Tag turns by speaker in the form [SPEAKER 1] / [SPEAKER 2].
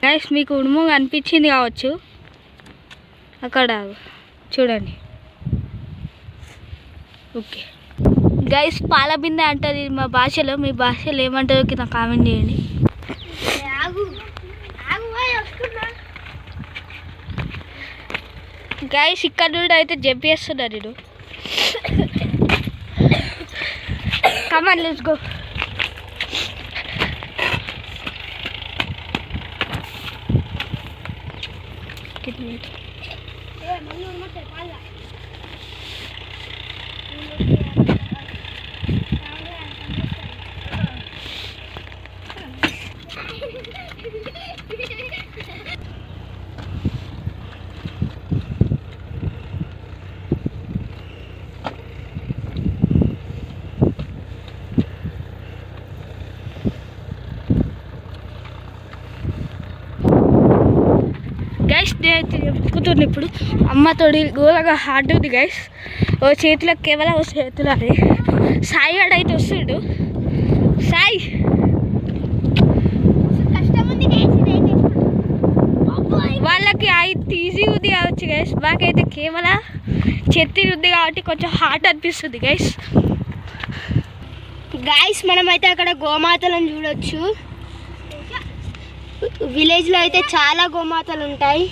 [SPEAKER 1] Guys మీకు ఉడుము అనిపించింది కావచ్చు, అక్కడ చూడండి. ఓకే గైస్, పాల బిందె అంటారు ఇది మా భాషలో. మీ భాషలో ఏమంటారో కింద కామెంట్ చేయండి. గైస్ ఇక్కడ నుండి అయితే జంప్ చేస్తున్నారు నేను. Come on let's go. గైస్ నేనైతే చెప్పుకుంటున్నా ఇప్పుడు. అమ్మతోడి ఘోరంగా హార్డ్ ఉంది గైస్. ఓ చేతిలో కేవలం ఓ చేతిలో అది. సాయి గడ అయితే వస్తుండు. సాయి వాళ్ళకి అయితే ఈజీ ఉంది కావచ్చు గైస్, మాకైతే కేవలం చెత్తి ఉంది కాబట్టి కొంచెం హార్డ్ అనిపిస్తుంది గైస్. గైస్ మనమైతే అక్కడ గోమాతలను చూడొచ్చు. విలేజ్లో అయితే చాలా గోమాతలు ఉంటాయి.